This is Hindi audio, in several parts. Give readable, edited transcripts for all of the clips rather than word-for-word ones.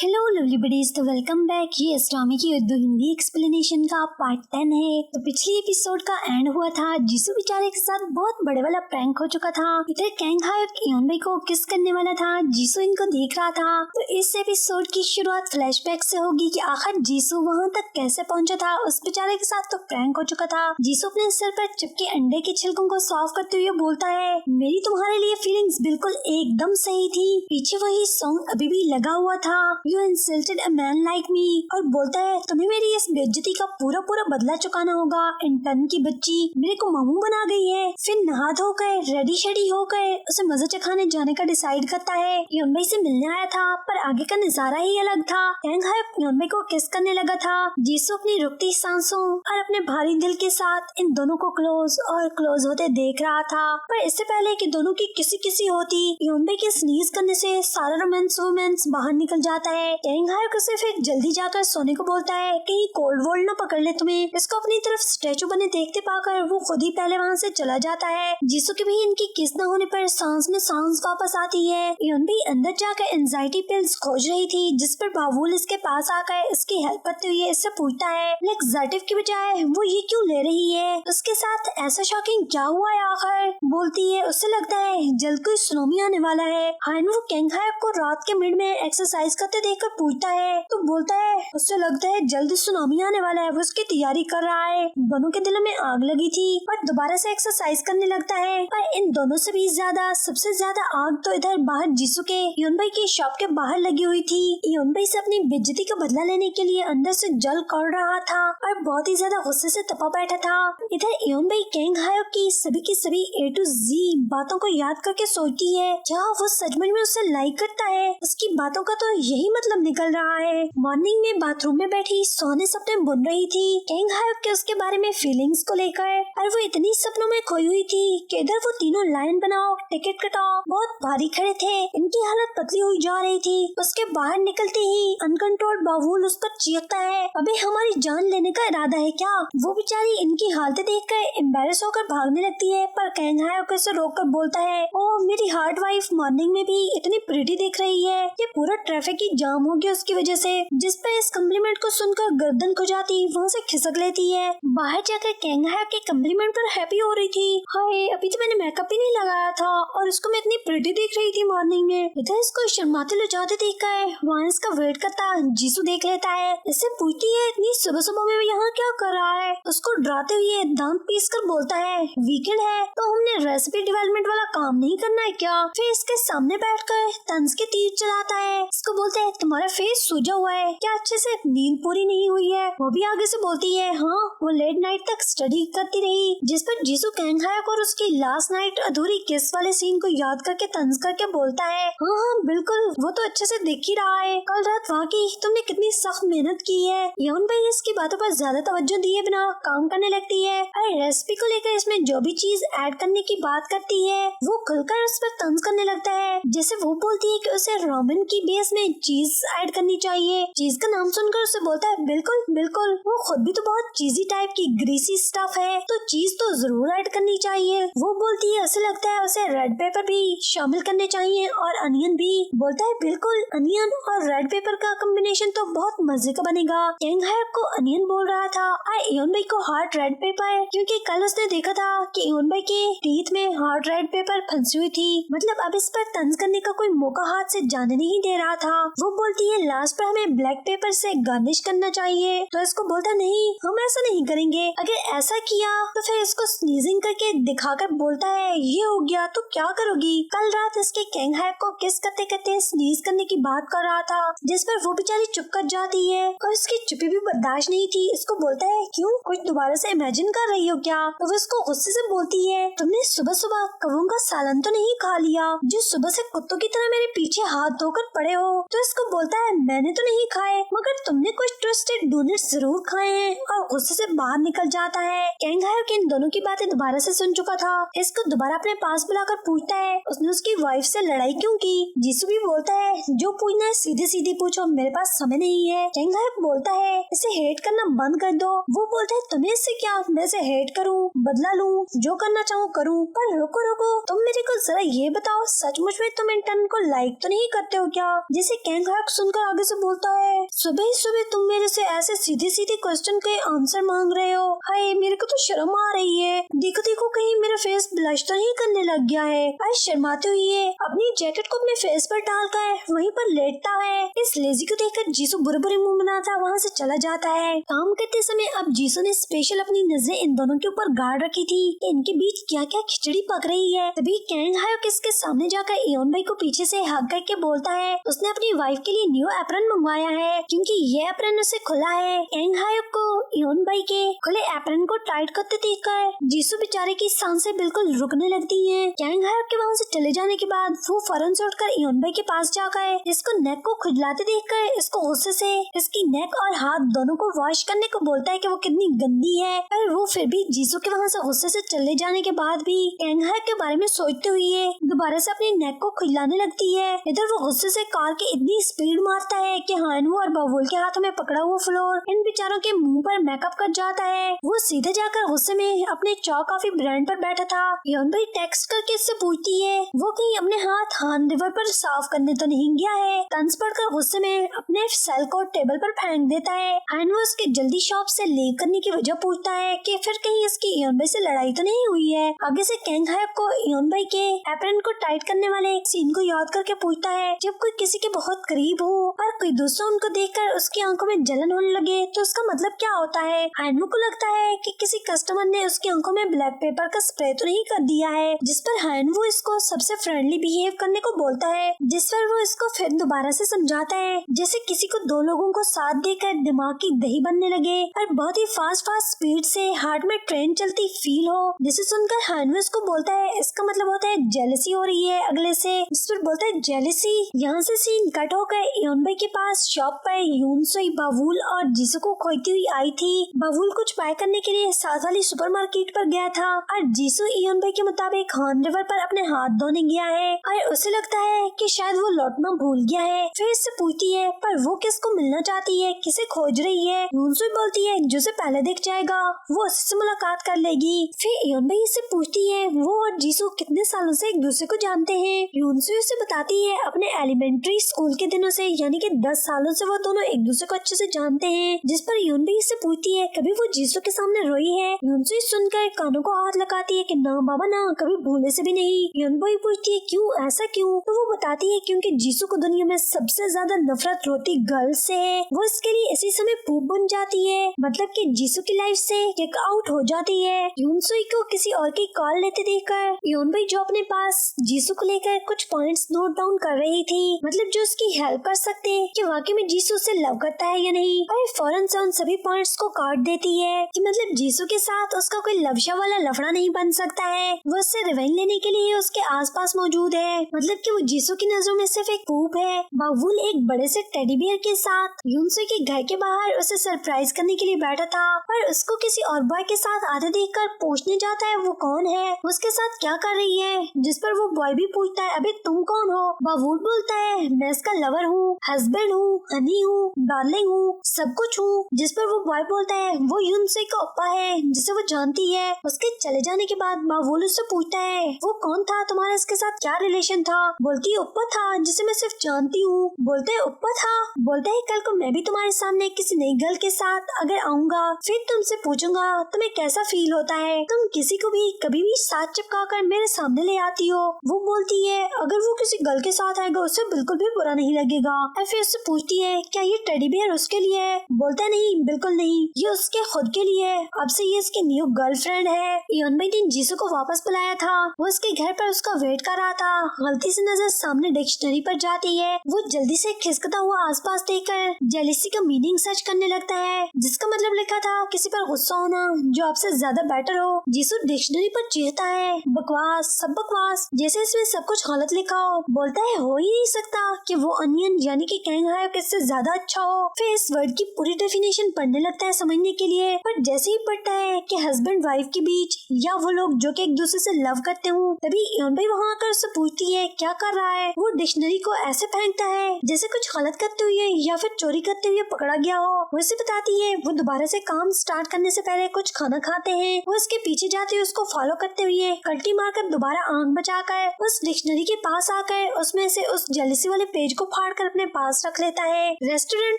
हेलो लवली बडीज, तो वेलकम बैक। ये अस्ट्रामी की उर्दू हिंदी एक्सप्लेनेशन का पार्ट 10 है। तो पिछले एपिसोड का एंड हुआ था, जीसू बेचारे के साथ बहुत बड़े वाला प्रैंक हो चुका था। इधर कैंग हायोक इयोन भाई को किस करने वाला था, जीसू इनको देख रहा था। तो इस एपिसोड की शुरुआत फ्लैशबैक से होगी कि आखिर जीसू वहाँ तक कैसे पहुँचा था। उस बेचारे के साथ तो प्रैंक हो चुका था। जीसू अपने सिर पर चिपके अंडे के छिलकों को साफ करते हुए बोलता है, मेरी तुम्हारे लिए फीलिंग्स बिल्कुल एकदम सही थी। पीछे वही सॉन्ग अभी भी लगा हुआ था, You insulted a man like me, और बोलता है तुम्हें मेरी इस बेइज्जती का पूरा पूरा बदला चुकाना होगा। इंटर्न की बच्ची मेरे को मामू बना गई है। फिर नहा धोकर रेडी शेडी होकर उसे मजा चखाने जाने का डिसाइड करता है। इयोन भाई से मिलने आया था, पर आगे का नजारा ही अलग था। कैंग हायोक इयोन भाई को किस करने लगा था। जीसू अपनी रुकती सांसों और अपने भारी दिल के साथ इन दोनों को क्लोज और क्लोज होते देख रहा था। पर इससे पहले कि दोनों की किसी होती, इयोन भाई के स्नीज करने से सारा रोमांस बाहर निकल जाता है। कैंग हायोक उसे फिर जल्दी जाकर सोने को बोलता है, कहीं कोल्ड वोल्ड न पकड़ ले तुम्हें। इसको अपनी तरफ स्टैचू बने देखते पाकर वो खुद ही पहले वहाँ से चला जाता है। जीसू की भी इनकी किस न होने पर सांस में सांस वापस आती है। इयोन भी अंदर जाकर एंजाइटी पिल्स खोज रही थी, जिस पर बाबुल इसके पास आकर इसकी हेल्प करते हुए इससे पूछता है, लेक्सर्टिव की बजाय वो ये क्यों ले रही है, उसके साथ ऐसा शॉकिंग क्या हुआ है आखिर। बोलती है उससे लगता है जल्द कोई सुनामी आने वाला है। हाइन वो कैंग हायोक को रात के मिड में एक्सरसाइज करते देखकर पूछता है, तो बोलता है उससे लगता है जल्द सुनामी आने वाला है, वो उसकी तैयारी कर रहा है। दोनों के दिलों में आग लगी थी और दोबारा से एक्सरसाइज करने लगता है। पर इन दोनों से भी सबसे ज्यादा आग तो इधर बाहर जीसू के इयोन भाई की शॉप के बाहर लगी हुई थी। इयोन भाई से अपनी बेइज्जती का बदला लेने के लिए अंदर से जल कर रहा था और बहुत ही ज्यादा गुस्से से तपा बैठा था। इधर इयोन भाई कैंग हायोक की सभी A to Z बातों को याद करके सोचती है, क्या वो सचमुच में उससे लाइक करता है। उसकी बातों का तो यही मतलब निकल रहा है। मॉर्निंग में बाथरूम में बैठी सोने सपने बुन रही थी कैंग हायोक के उसके बारे में फीलिंग्स को लेकर, और वो इतनी सपनों में खोई हुई थी कि इधर वो तीनों लाइन बनाओ टिकट कटाओ बहुत भारी खड़े थे। इनकी हालत पतली हुई जा रही थी। उसके बाहर निकलते ही अनकंट्रोल्ड बाबुल उस पर चीखता है, अबे हमारी जान लेने का इरादा है क्या। वो बेचारी इनकी हालत देखकर एम्बैरेस होकर भागने लगती है, पर कैंग हायोक उसे रोककर बोलता है, ओह मेरी हार्ट वाइफ मॉर्निंग में भी इतनी प्रिटी दिख रही है। ये पूरा ट्रैफिक ही जाम हो गया उसकी वजह से। जिस पर इस कम्प्लीमेंट को सुनकर गर्दन खुजाती वहाँ से खिसक लेती है। बाहर जाकर कैंग हायोक के कम्प्लीमेंट पर हैप्पी हो रही थी। हाय अभी तो मैंने मेकअप ही नहीं लगाया था और इसको मैं इतनी प्रिटी दिख रही थी मॉर्निंग में। इधर इसको शर्माते लजाते देखकर वहाँ इसका वेट करता जीसू देख लेता है। इससे पूछती है, इतनी सुबह सुबह में यहाँ क्या कर रहा है। उसको डराते हुए दांत पीस कर बोलता है, वीकेंड है तो हमने रेसिपी डेवलपमेंट वाला काम नहीं करना है क्या। फिर इसके सामने बैठकर तंज के तीर चलाता है। इसको बोलता है, तुम्हारा फेस सूजा हुआ है क्या, अच्छे से नींद पूरी नहीं हुई है। वो भी आगे से बोलती है, हाँ वो लेट नाइट तक स्टडी करती रही। जिस पर जीसू कैंग हायोक और उसकी लास्ट नाइट अधूरी किस वाले सीन को याद करके तंज करके बोलता है, हाँ बिल्कुल वो तो अच्छे से दिख ही रहा है। कल रात वाकई तुमने कितनी सख्त मेहनत की है। इयोन भाई इसकी बातों पर ज्यादा तवज्जो दिए बिना काम करने लगती है। अरे रेसिपी को लेकर इसमें जो भी चीज ऐड करने की बात करती है वो खुलकर उस पर तंज करने लगता है। जैसे वो बोलती है कि उसे रोमन की बेस में चीज ऐड करनी चाहिए। चीज का नाम सुनकर उसे बोलता है, बिल्कुल बिल्कुल वो खुद भी तो बहुत चीजी टाइप की ग्रीसी स्टफ है, तो चीज तो जरूर ऐड करनी चाहिए। वो बोलती है उसे लगता है उसे रेड पेपर भी शामिल करने चाहिए और अनियन भी। बोलता है बिल्कुल अनियन और रेड पेपर का कॉम्बिनेशन तो बहुत मजे का बनेगा। कैंग हायोक को अनियन बोल रहा था और इयोन भाई को हार्ट रेड पेपर, क्योंकि कल उसने देखा था कि इयोन भाई के टीथ में हार्ट रेड पेपर फंसी हुई थी। मतलब अब इस पर तंज करने का कोई मौका हाथ से जाने नहीं दे रहा था। वो बोलती है लास्ट पर हमें ब्लैक पेपर से गार्निश करना चाहिए, तो इसको बोलता नहीं हम ऐसा नहीं करेंगे। अगर ऐसा किया तो फिर इसको स्नीजिंग करके दिखाकर बोलता है, ये हो गया तो क्या करोगी। कल रात इसके कैंग हायोक को किस करते करते स्नीज करने की बात कर रहा था, जिस पर वो बेचारी चुप कर जाती है और उसकी चुप्पी भी बर्दाश्त नहीं थी। इसको बोलता है, क्यों कुछ दोबारा से इमेजिन कर रही हो क्या। तो वो इसको गुस्से से बोलती है, तुमने सुबह सुबह कौवों का सालन तो नहीं खा लिया जो सुबह से कुत्तों की तरह मेरे पीछे हाथ धोकर पड़े हो। तो इसको बोलता है, मैंने तो नहीं खाए मगर तुमने कुछ ट्विस्टेड डोनट्स जरूर खाए हैं, और गुस्से से बाहर निकल जाता है। कैंग हायोक इन दोनों की बातें दोबारा से सुन चुका था। इसको दोबारा अपने पास बुलाकर पूछता है, उसने उसकी वाइफ से लड़ाई क्यों की। जीसू भी बोलता है, जो पूछना है सीधे सीधे पूछो, मेरे पास समय नहीं है। कैंग हायोक बोलता है, इसे हेट करना बंद कर दो। वो बोलता है, तुम्हें इससे क्या, मैं इसे हेट करूँ, बदला लूँ, जो करना चाहूँ करूँ। पर रुको रुको, तुम मेरे को जरा ये बताओ, सचमुच में तुम इंटर्न को लाइक तो नहीं करते हो क्या। जिसे कैंग हायक सुनकर आगे से बोलता है, सुबह ही सुबह तुम मेरे से ऐसे सीधे सीधे क्वेश्चन के आंसर मांग रहे हो। हाय, मेरे को तो शर्म आ रही है। देखो देखो, कहीं मेरा फेस ब्लश तो नहीं करने लग गया है। आज शर्माते हुए अपनी जैकेट को अपने फेस पर डालकर वहीं पर लेटता है। इस लेजी को देखकर जीसू बुरे बुरे मुंह बनाता वहाँ से चला जाता है। काम करते समय अब जीसू ने स्पेशल अपनी नजरें इन दोनों के ऊपर गाड़ रखी थी कि इनके बीच क्या क्या खिचड़ी पक रही है। तभी कैंग हायक इसके सामने जाकर इयोन भाई को पीछे से हग करके बोलता है उसने अपनी वाइफ के लिए न्यू एप्रन मंगवाया है क्योंकि ये एप्रन उसे खुला है। कैंग हायक को इयोन भाई के खुले एप्रन को टाइट करते देखकर जीसू बेचारे की सांसें बिल्कुल रुकने लगती हैं। कैंग हायक के वहाँ से चले जाने के बाद वो फौरन से उठकर इयोन भाई के पास जाकर इसको नेक को खुजलाते देखकर इसको गुस्से से इसकी नेक और हाथ दोनों को वॉश करने को बोलता है कि वो कितनी गंदी है। पर वो फिर भी जीसू के वहाँ से गुस्से से चले जाने के बाद भी कैंग हायक के बारे में सोचते हुए दोबारा से अपनी नेक को खुजलाने लगती है। इधर वो गुस्से से कार की इतनी स्पीड मारता है कि हानवू और बाबुल के हाथों में पकड़ा हुआ फ्लोर इन बेचारों के मुंह पर मेकअप कर जाता है। वो सीधे जाकर गुस्से में अपने चॉ कॉफी ब्रांड पर बैठा था। इयोन भाई टेक्स्ट करके इससे पूछती है वो कहीं अपने हाथ हान रिवर पर साफ करने तो नहीं गया है। तंज पड़कर गुस्से में अपने सेल को टेबल पर फेंक देता है। हानवू उसके जल्दी शॉप से लीव करने की वजह पूछता है कि फिर कहीं इसकी इयोन भाई से लड़ाई तो नहीं हुई है। आगे से कैंग हायक को इयोन भाई के एप्रन को टाइट करने वाले सीन को याद करके पूछता है जब कोई किसी के बहुत करीब हो और कोई दूसरा उनको देखकर उसकी आंखों में जलन होने लगे तो उसका मतलब क्या होता है। हानवू को लगता है कि किसी कस्टमर ने उसकी आंखों में ब्लैक पेपर का स्प्रे तो नहीं कर दिया है, जिस पर हानवू इसको सबसे फ्रेंडली बिहेव करने को बोलता है, जिस पर वो इसको फिर दोबारा से समझाता है जैसे किसी को दो लोगों को साथ देकर दिमाग की दही बनने लगे और बहुत ही फास्ट स्पीड से हार्ट में ट्रेन चलती फील हो। जिसे सुनकर हानवू इसको बोलता है इसका मतलब होता है जेलसी हो रही है अगले से। इस पर बोलता है जेलसी। यहाँ से सीन कट होकर इयोन भाई के पास शॉप पर यूनसुई, बावुल और जीसू को खोती हुई आई थी। बावुल कुछ बाय करने के लिए साथ वाली सुपरमार्केट पर गया था और जीसू इयोन भाई के मुताबिक हान रिवर पर अपने हाथ धोने गया है और उसे लगता है कि शायद वो लौटना भूल गया है। फिर इससे पूछती है पर वो किसको मिलना चाहती है, किसे खोज रही है। यूनसुई बोलती है जो से पहले दिख जाएगा वो उससे मुलाकात कर लेगी। फिर इयोन भाई इससे पूछती है वो और जीसू कितने सालों से एक दूसरे को जानते हैं। यूनसुई उसे बताती है अपने एलिमेंट्री स्कूल के दिनों से, यानी कि 10 सालों से वो दोनों एक दूसरे को अच्छे से जानते हैं। जिस पर यून भी इससे पूछती है कभी वो जीसू के सामने रोई है। यूनसुई सुनकर कानों को हाथ लगाती है कि ना बाबा ना, कभी भूले से भी नहीं। यूनबोई पूछती है क्यों, ऐसा क्यों? तो वो बताती है क्योंकि जीसू को दुनिया में सबसे ज्यादा नफरत रोती गर्ल से है। वो इसके लिए इसी समय पूप बन जाती है, मतलब कि जीसू की लाइफ से किक आउट हो जाती है। यूनसुई को किसी और की कॉल लेते देखकर यूनबोई जो अपने पास जीसू को लेकर कुछ पॉइंट्स नोट डाउन कर रही थी, मतलब जो उसकी हेल्प कर सकते कि वाकई में जीसू से लव करता है या नहीं, और फौरन से उन सभी पॉइंट्स को काट देती है कि मतलब जीसू के साथ उसका कोई लवशा वाला लफड़ा नहीं बन सकता है। वो उससे रिवेंज लेने के लिए उसके आसपास मौजूद है, मतलब कि वो जीसू की नजरों में सिर्फ एक पूप है। बावुल एक बड़े से टेडी बियर के साथ यूनसुई के घर के बाहर उसे सरप्राइज करने के लिए बैठा था और उसको किसी और बॉय के साथ आते देखकर पूछने जाता है वो कौन है, उसके साथ क्या कर रही है। जिस पर वो बॉय भी पूछता है अबे तुम कौन हो। बावुल बोलता है मैं इसका लवर हूँ, हस्बैंड हूँ, हनी हूँ, डार्लिंग हूँ, सब कुछ हूँ। जिस पर वो बॉय बोलता है वो यूनसुई का ओप्पा है जिसे वो जानती है। उसके चले जाने के बाद बावुल उससे पूछता है वो कौन था, तुम्हारा इसके साथ क्या रिलेशन था। बोलती है ओप्पा था जिसे मैं सिर्फ जानती हूँ। बोलते है ओप्पा था, बोलता है कल को मैं भी तुम्हारे सामने किसी नई गर्ल के साथ अगर आऊंगा फिर तुमसे पूछूंगा तुम्हें कैसा फील होता है, तुम किसी को भी कभी भी साथ चिपका कर मेरे सामने ले आती हो। वो बोलती है अगर वो किसी गर्ल के साथ आएगा उसे बिल्कुल भी बुरा नहीं लगेगा। और फिर उससे पूछती है क्या ये टेडी बियर उसके लिए है। बोलता है नहीं बिल्कुल नहीं, ये उसके खुद के लिए है, अब से ये इसकी न्यू गर्लफ्रेंड है। यूनबोई ने जीसू को वापस बुलाया था, वो उसके घर पर उसका वेट कर रहा था। गलती से नजर सामने डिक्शनरी पर जाती है, वो जल्दी से खिसकता हुआ आसपास देखकर जेलिसी का मीनिंग सर्च करने लगता है, जिसका मतलब लिखा था किसी पर गुस्सा होना जो आपसे ज्यादा बेटर हो। जीसू डिक्शनरी पर चीखता है बकवास, सब बकवास, जैसे इसमें सब कुछ गलत लिखा हो। बोलता है हो ही नहीं सकता कि वो अनियन यानी कि कैंग हायक इससे ज्यादा अच्छा हो। फिर इस वर्ड की पूरी डेफिनेशन पढ़ने लगता है समझने के लिए, पर जैसे ही पढ़ता है कि हस्बैंड वाइफ के बीच या वो लोग जो कि एक दूसरे से लव करते हो, तभी यूनबोई वहाँ आकर उससे पूछती है क्या कर रहा है। वो डिक्शनरी को ऐसे फेंकता है जैसे कुछ गलत करते हुए या फिर चोरी करते हुए पकड़ा गया हो। वो उसे बताती है वो दोबारा से काम स्टार्ट करने से पहले कुछ खाना खाते हैं। वो उसके पीछे जाते हुए उसको फॉलो करते हुए कल्टी मारकर दोबारा आंख बचाकर उस डिक्शनरी के पास आकर उसमें से उस जेलिसी वाले पेज को फाड़ कर अपने पास रख लेता है। रेस्टोरेंट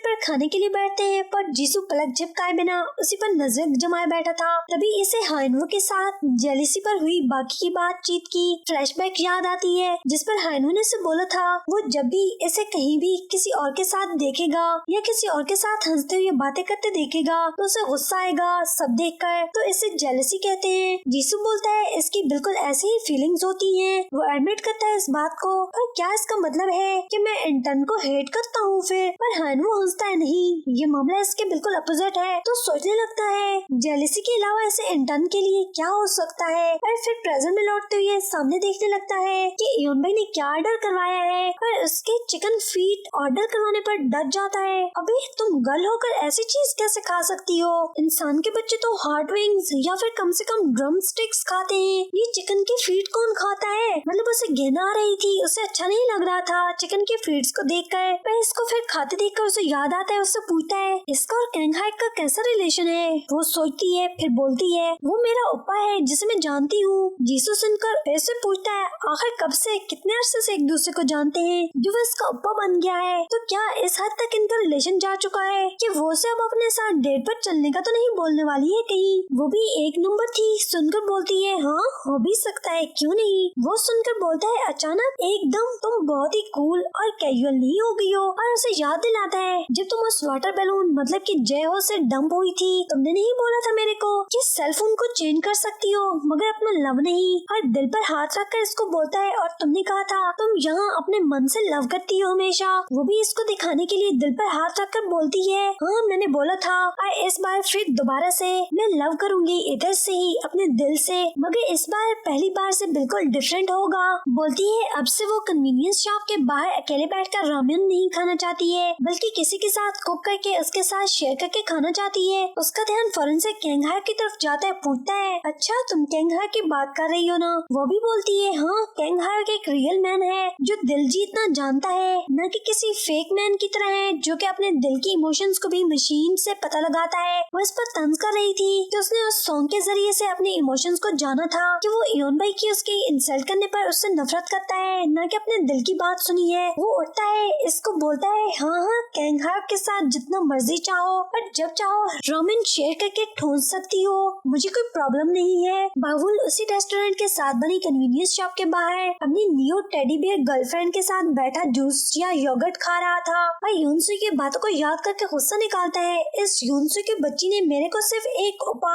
पर खाने के लिए बैठते हैं पर जीसू पलक झपकाए बिना उसी पर नजर जमाए बैठा था। तभी इसे हाइनवू के साथ जेलिसी पर हुई बाकी की बातचीत की फ्लैशबैक याद आती है, जिस पर हाइनवू ने उसे बोला था वो जब भी इसे कहीं भी किसी और के साथ देखेगा या किसी और के साथ हंसते हुए बातें करते देखेगा तो उसे गुस्सा आएगा सब देखकर, तो इसे जेलसी कहते हैं। जीसू बोलता है इसकी बिल्कुल ऐसी ही फीलिंग्स होती हैं। वो एडमिट करता है इस बात को, पर क्या इसका मतलब है कि मैं इंटर्न को हेट करता हूँ फिर? पर हाइनवू हंसता है, नहीं ये मामला इसके बिल्कुल अपोजिट है। तो सोचने लगता है जेलसी के अलावा ऐसे इंटर्न के लिए क्या हो सकता है, और फिर प्रेजेंट में लौटते हुए सामने देखने लगता है कि इयोन भाई ने क्या ऑर्डर करवाया है, पर उसके चिकन फीट ऑर्डर करवाने पर डर जाता है। अबे तुम गर्ल होकर ऐसी चीज कैसे खा सकती हो? इंसान के बच्चे तो हार्ट विंग्स या फिर कम से कम ड्रम स्टिक्स खाते हैं, ये चिकन की फीट कौन खाता है? मतलब उसे घिन आ रही थी, उसे अच्छा नहीं लग रहा था चिकन के फीट्स को देखकर, पर इसको फिर खाते देखकर उसे याद आता है। उससे पूछता है इसका और कैंगहाइक का कैसा रिलेशन है? वो सोचती है फिर बोलती है वो मेरा ओप्पा है जिसे मैं जानती हूँ। जीसू सुनकर फिर से पूछता है आखिर कब से कितने अरसे से एक दूसरे को जानते हैं जो वो इसका ओप्पा बन गया है? तो क्या इस हद तक इनका रिलेशन जा चुका है कि वो उसे अब अपने साथ डेट पर चलने का तो नहीं बोलने वाली है कहीं? वो भी एक नंबर थी। सुनकर बोलती है हाँ हो भी सकता है, क्यों नहीं। वो सुनकर बोलता है अचानक एकदम तुम बहुत ही कूल और कैजुअल नहीं हो गई हो, और उसे याद दिलाता है जब तुम उस वाटर बैलून मतलब कि जय हो से डंप हुई थी तुमने नहीं बोला था मेरे को कि सेल फोन को चेंज कर सकती हो मगर अपना लव नहीं। और दिल पर हाथ रखकर इसको बोलता है और तुमने कहा था तुम यहाँ अपने मन से लव करती हो हमेशा। वो भी इसको दिखाने के लिए दिल पर हाथ रखकर बोलती है हाँ मैंने बोला था, और इस बार फिर दोबारा से मैं लव करूंगी इधर से ही अपने दिल से, मगर इस बार पहली बार से बिल्कुल डिफरेंट होगा। बोलती है अब से वो कन्वीनियंस शॉप के बाहर अकेले बैठकर रामेन नहीं खाना चाहती है बल्कि किसी के साथ कुक करके उसके साथ शेयर करके खाना चाहती है। उसका ध्यान फौरन से कैंगहाइक की तरफ जाता है, पूछता है अच्छा तुम कैंगहाइक की बात कर रही हो ना? वो भी बोलती है हाँ कैंगहाइक एक रियल मैन है जो दिल जीतना जानता है, न कि किसी फेक मैन की तरह है जो कि अपने दिल की इमोशंस को भी मशीन से पता लगाता है। वो इस पर तंज कर रही थी कि उसने उस सॉन्ग के जरिए से अपने इमोशंस को जाना था कि वो इयोन भाई की उसके इंसल्ट करने पर उससे नफरत करता है, न कि अपने दिल की बात सुनी है। वो उठता है इसको बोलता है हाँ कैंगहाइक के साथ जितना मर्जी चाहो पर जब चाहो रामेन शेयर करके ठूंस सकती हो, मुझे कोई प्रॉब्लम नहीं है। बाबुल उसी रेस्टोरेंट के साथ बनी कन्वीनियंस शॉप के बाहर अपनी न्यू टेडी बियर गर्लफ्रेंड के साथ बैठा जूस या योगर्ट खा रहा था और यूनसू की बातों को याद करके गुस्सा निकालता है। इस यूनसू की बच्ची ने मेरे को सिर्फ एक उपा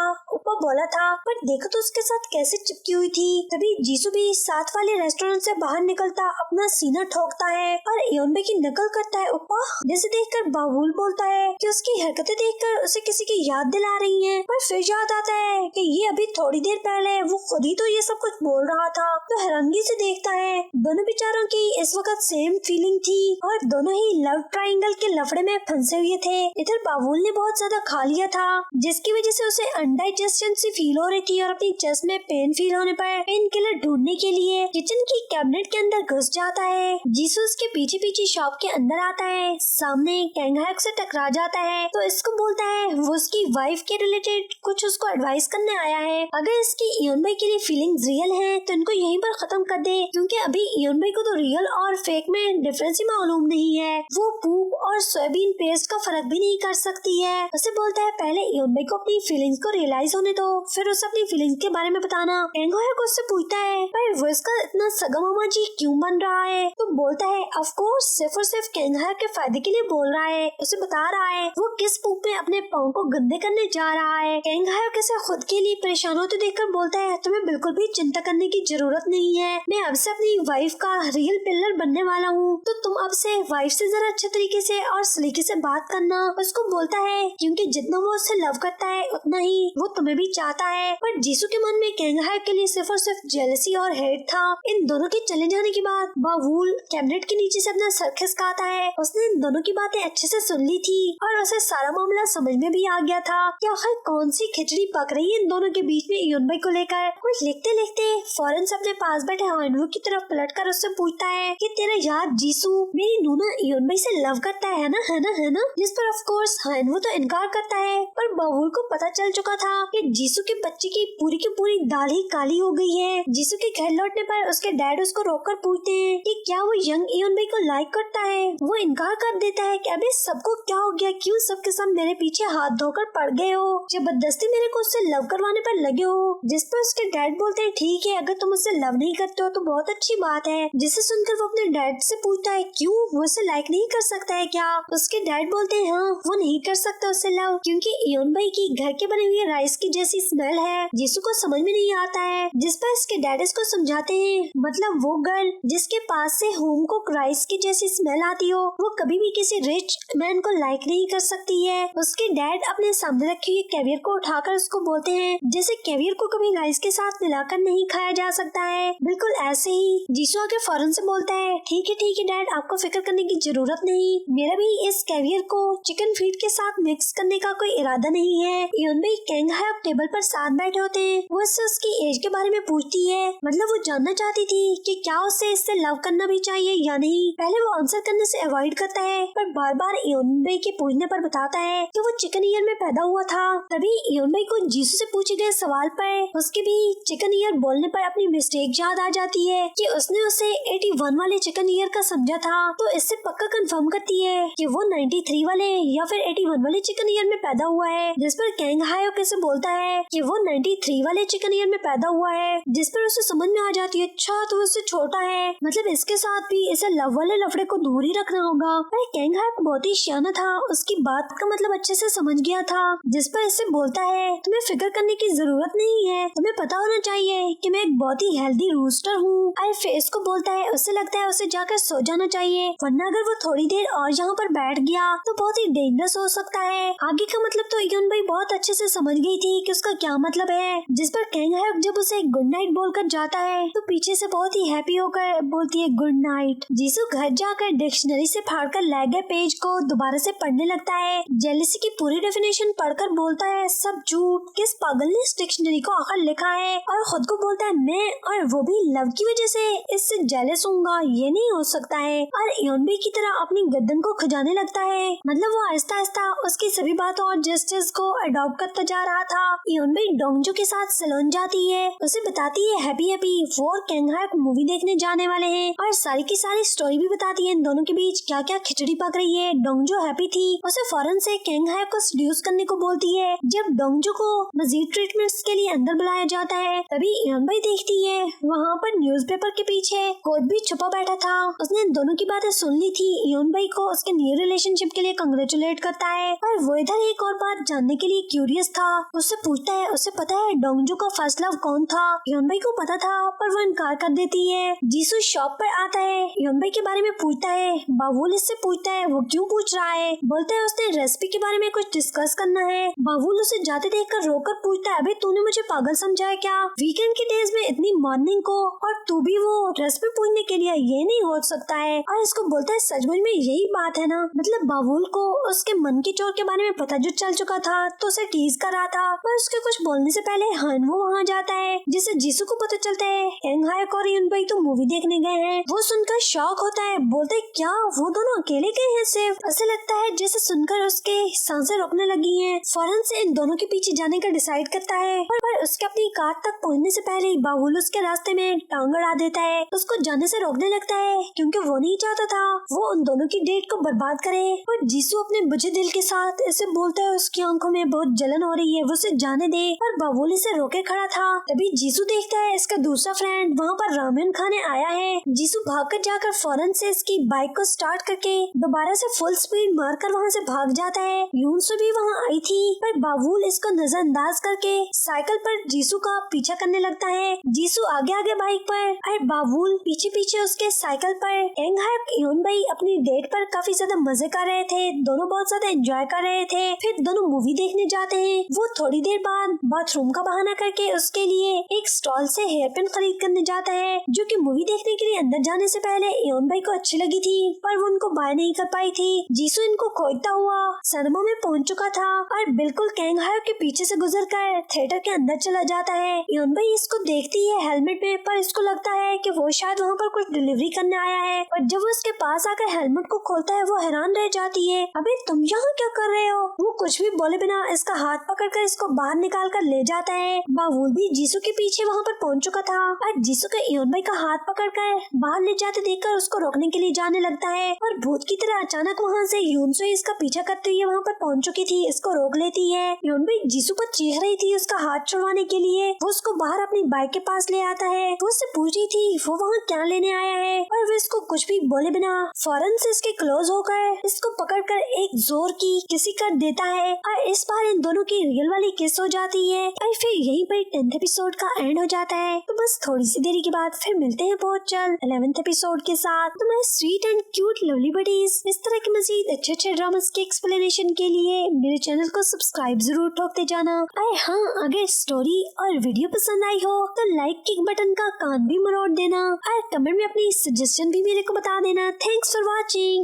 बोला था पर देखो तो उसके साथ कैसे चिपकी हुई थी। तभी जीसू भी साथ वाले रेस्टोरेंट से बाहर निकलता अपना सीना ठोकता है और इयोन भाई की नकल करता है उपा, जिसे देखकर बाबुल बोलता है कि उसकी हरकतें देखकर उसे किसी की याद दिला रही हैं, पर फिर याद आता है कि ये अभी थोड़ी देर पहले वो खुद ही तो ये सब कुछ बोल रहा था। तो हैरानगी से देखता है दोनों बेचारों की इस वक्त सेम फीलिंग थी और दोनों ही लव ट्रायंगल के लफड़े में फंसे हुए थे। इधर बाबुल ने बहुत ज्यादा खा लिया था जिसकी वजह से उसे अनडाइजेशन सी फील हो रही थी और अपनी चेस्ट में पेन फील होने पर पेन किलर ढूंढने के लिए किचन की कैबिनेट के अंदर घुस जाता है। जीसू उसके पीछे पीछे शॉप के अंदर आता है, सामने कैंगहाइक से टकरा जाता है तो इसको बोलता है वो उसकी वाइफ के रिलेटेड कुछ उसको एडवाइस करने आया है। अगर इसकी इयोन भाई के लिए फीलिंग्स रियल है तो इनको यहीं पर खत्म कर दे, क्योंकि अभी इयोन भाई को तो रियल और फेक में डिफरेंस ही मालूम नहीं है। वो पूप और सोयाबीन पेस्ट का फर्क भी नहीं कर सकती है। उसे बोलता है पहले इयोन भाई को अपनी फीलिंग्स को रियलाइज होने दो फिर उसे अपनी फीलिंग्स के बारे में बताना। कैंगहाइक उससे पूछता है पर वो इसका इतना सगा मामा जी क्यों बन रहा है? तो बोलता है ऑफ कोर्स सिर्फ और सिर्फ कैंगहाइक के फायदे के लिए बोल रहा है। उसे बता रहा है वो किस पूप में अपने पाँव को गंदे करने जा रहा है। कैंगहाइक इसे खुद के लिए परेशान होते देखकर बोलता है तुम्हें बिल्कुल भी चिंता करने की जरूरत नहीं है, मैं अब से अपनी वाइफ का रियल पिलर बनने वाला हूँ, तो तुम अब से वाइफ से जरा अच्छे तरीके से और सलीके से बात करना। उसको बोलता है क्योंकि जितना वो उससे लव करता है उतना ही वो तुम्हें भी चाहता है। पर जीसू के मन में कैंगहाइक के लिए सिर्फ और सिर्फ जेलसी और हेट था। इन दोनों के चले जाने के बाद बाबुल कैबिनेट के नीचे से अपना सर खिसकाता है। उसने इन दोनों की बातें अच्छे से सुन ली थी और उसे सारा मामला समझ में भी आ गया था कि आखिर कौन सी खिचड़ी पक रही है इन दोनों के बीच में इयोन भाई को लेकर। कुछ लिखते लिखते फौरन से अपने पास बैठे हाइनवू की तरफ पलटकर उससे पूछता है कि तेरा यार जीसू मेरी नूना इयोन भाई से लव करता है ना, है ना? जिस पर ऑफ कोर्स हाइनवू तो इनकार करता है, पर बाबुल को पता चल चुका था कि जीसू के बच्चे की पूरी दाल ही काली हो गई है। जीसू के घर लौटने पर उसके डैड उसको रोककर पूछते हैं कि क्या वो यंग इयोन भाई को लाइक करता है। वो इनकार कर देता है कि अबे सबको क्या हो गया, क्यों सबके सब मेरे पीछे हाथ धोकर पड़ गए हो, जबरदस्ती मेरे को उससे लव करवाने पर लगे हो। जिस पर उसके डैड बोलते हैं ठीक है, अगर तुम उससे लव नहीं करते हो तो बहुत अच्छी बात है। जिसे सुनकर वो अपने डैड से पूछता है क्यों, वो उसे लाइक नहीं कर सकता है क्या। उसके डैड बोलते हैं हाँ, वो नहीं कर सकता उससे लव, क्योंकि इयोन भाई की घर के बने हुए राइस की जैसी स्मेल है। जीसू को समझ में नहीं आता है, जिस पर इसके डैड इसको समझाते हैं मतलब वो गर्ल जिसके पास से होम कुक राइस की जैसी स्मेल आती हो, वो कभी भी किसी रिच मैन को लाइक नहीं कर सकती है। उसके डैड अपने सामने रखी हुई कैवियर को उठाकर उसको बोलते हैं जैसे कैवियर को कभी राइस के साथ मिलाकर नहीं खाया जा सकता है, बिल्कुल ऐसे ही। जीसू आके फौरन से बोलता है ठीक है डैड, आपको फिक्र करने की जरूरत नहीं, मेरा भी इस कैवियर को चिकन फीड के साथ मिक्स करने का कोई इरादा नहीं है। इयोन भाई कैंग हायक टेबल पर साथ बैठे होते हैं। वो उससे उसकी एज के बारे में पूछती है, मतलब वो जानना चाहती थी कि क्या उसे इससे लव करना भी चाहिए या नहीं। पहले वो आंसर करने से अवॉइड करता है, पर बार बार इयोन भाई के पूछने पर बताता है कि वो चिकन ईयर में पैदा हुआ था। तभी इयोन भाई को जीसू से पूछे गए सवाल पर उसके भी चिकन ईयर बोलने पर अपनी मिस्टेक याद आ जाती है कि उसने उसे 81 वाले चिकन ईयर का समझा था। तो इससे पक्का कंफर्म करती है कि वो 93 वाले या फिर 81 वाले चिकन ईयर में पैदा हुआ है। जिस पर कैंग हायोक से बोलता है कि वो 93 वाले चिकन ईयर में पैदा हुआ है। जिस पर उसे समझ में आ जाती है अच्छा तो उससे छोटा है, मतलब इसके साथ भी इसे लव वाले लफड़े को दूर ही रखना होगा। पर कैंग हायोक बहुत ही सियाना था, उसकी बात का मतलब अच्छे से समझ गया था। जिस पर इससे बोलता है तुम्हें फिक्र करने की जरूरत नहीं है, तुम्हें पता होना चाहिए कि मैं एक बहुत ही हेल्दी रूस्टर हूँ। आई फेस को बोलता है उसे लगता है उसे जाकर सो जाना चाहिए, वरना अगर वो थोड़ी देर और यहाँ पर बैठ गया तो बहुत ही डेंजरस हो सकता है। आगे का मतलब तो इयोन भाई बहुत अच्छे से समझ गई थी कि उसका क्या मतलब है। जिस पर कैंग हायोक जब उसे गुड नाइट बोलकर जाता है तो पीछे से बहुत ही हैप्पी होकर बोलती है गुड नाइट। जीसू घर जाकर डिक्शनरी से फाड़कर ले गए पेज को दोबारा से पढ़ने लगता है। जेलिसी की पूरी डेफिनेशन पढ़कर बोलता है सब झूठ, किस पागल ने इस डिक्शनरी को आखिर लिखा है, और खुद को बोलता है मैं और वो भी लव की वजह से इससे जेलस हूँगा, ये नहीं हो सकता है। और इयोन भाई की तरह अपनी गर्दन को खुजाने लगता है, मतलब वो आहिस्ता आहिस्ता उसकी सभी बातों और जस्टिस को अडॉप्ट करता जा रहा था। इयोन भाई डोंगजो के साथ सैलून जाती है, उसे बताती है हैप्पी वो और कैंग हायोक मूवी देखने जाने वाले हैं, और सारी की सारी स्टोरी भी बताती है इन दोनों के बीच क्या क्या खिचड़ी पक रही है। डोंगजो हैप्पी थी, उसे फौरन से कैंग हायोक को सेड्यूस करने को बोलती है। जब डोंगजो को मजीद ट्रीटमेंट्स के लिए अंदर बुलाया जाता है तभी इयोन भाई देखती है वहाँ पर न्यूज़पेपर के पीछे कोड भी छुपा बैठा था। उसने इन दोनों की बातें सुन ली थी। इयोन भाई को उसके न्यू रिलेशनशिप के लिए कंग्रेचुलेट करता है, और वो इधर एक और बात जानने के लिए क्यूरियस था। उससे पूछता है उसे पता है डोंगजो का फर्स्ट लव कौन था। इयोन भाई को पता था पर वो इनकार कर देती है। जीसू शॉप पर आता है, इयोन भाई के बारे में पूछता है। बाबुल इससे पूछता है वो क्यों पूछ रहा है, बोलते है उसने रेसिपी के बारे में कुछ डिस्कस करना है। बाबुल उसे जाते देखकर रोककर पूछता है अबे तूने मुझे पागल समझा है क्या, वीकेंड के डेज में इतनी मॉर्निंग को, और तू भी वो रेसिपी पूछने के लिए, ये नहीं हो सकता है। और इसको बोलता है सचमुच में यही बात है ना, मतलब बाबुल को उसके मन की चोर के बारे में पता जो चल चुका था तो उसे टीज कर रहा था। पर उसके कुछ बोलने से पहले वो वहाँ जाता है, जिससे जीसू को पता चलता है कैंग हायोक और इयोन भाई तो मूवी देखने गए हैं। वो सुनकर शॉक होता है, बोलते है क्या वो दोनों अकेले गए हैं सिर्फ। ऐसा लगता है जैसे सुनकर उसके सांसें रुकने लगी हैं। फौरन से इन दोनों के पीछे जाने का डिसाइड करता है, पर उसके अपनी कार तक पहुँचने से पहले बाबुल उसके रास्ते में टांग अड़ा देता है। उसको जाने से रोकने लगता है क्योंकि वो नहीं चाहता था वो उन दोनों की डेट को बर्बाद करे। पर जीसू अपने बुझे दिल के साथ इसे बोलता है उसकी आंखों में बहुत जलन हो रही है, वो उसे जाने दे, पर बाबुल इसे रोके खड़ा था। तभी जीसू देखता है इसका दूसरा फ्रेंड वहाँ पर रामेन खाने आया है। जीसू भागकर जाकर फौरन से इसकी बाइक को स्टार्ट करके दोबारा से फुल स्पीड मारकर वहाँ से भाग जाता है। यूनसो भी वहाँ आई थी, पर बाबुल इसको नजरअंदाज करके साइकिल पर जीसू का पीछा करने लगता है। जीसू आगे आगे बाइक पर और बाबुल पीछे पीछे उसके साइकिल पर। कैंग हायोक इयोन भाई अपनी डेट पर काफी ज्यादा मजे कर रहे थे, दोनों बहुत ज्यादा एंजॉय कर रहे थे। फिर दोनों मूवी देखने जाते हैं। वो थोड़ी देर बाद बाथरूम का बहाना करके उसके लिए एक स्टॉल से हेयर पिन खरीद करने जाता है, जो कि मूवी देखने के लिए अंदर जाने से पहले इयोन भाई को अच्छी लगी थी, पर वो उनको बाय नहीं कर पाई थी। जीसू इनको खोजता हुआ सिनेमा में पहुंच चुका था और बिल्कुल कैंग हायोक के पीछे से गुजरकर थिएटर के अंदर चला जाता है। इयोन भाई इसको देखती है हेलमेट में, पर इसको लगता है कि वो शायद वहाँ पर कुछ डिलीवरी करने आया है। और जब वो उसके पास आकर हेलमेट को खोलता है वो हैरान रह जाती है, अबे तुम यहाँ क्या कर रहे हो। वो कुछ भी बोले बिना इसका हाथ पकड़कर इसको उसको बाहर निकाल कर ले जाता है। बावुल भी जीसू के पीछे वहाँ पर पहुँच चुका था और जीसू के इयोन भाई का हाथ पकड़कर बाहर ले जाते देखकर उसको रोकने के लिए जाने लगता है और भूत की तरह अचानक वहाँ से यूनसुई इसका पीछा करते हुए वहाँ पर पहुँच चुकी थी, इसको रोक लेती है। इयोन भाई जीसू पर चीख रही थी उसका हाथ छुड़वाने के लिए। वो उसको बाहर अपनी बाइक के पास ले आता है। वो उससे पूछ रही थी वो वहाँ क्या लेने आया है और वो इसको कुछ भी बोले बिना फौरन से इसके क्लोज होकर इसको पकड़कर एक जोर की किसी कर देता है और इस बार इन दोनों की रियल वाली किस हो जाती है और फिर यहीं पर 10th एपिसोड का एंड हो जाता है। तो बस थोड़ी सी देरी के बाद फिर मिलते हैं बहुत जल्द 11th एपिसोड के साथ। तो मैं sweet and cute lovely buddies इस तरह के मजीद अच्छे ड्रामास के एक्सप्लेनेशन के लिए मेरे चैनल को सब्सक्राइब जरूर ठोकते जाना। और हाँ, अगर स्टोरी और वीडियो पसंद आई हो तो लाइक के बटन का कान भी मरोड़ देना और कमेंट में अपनी सजेशन भी मेरे को बता देना। Thanks for watching.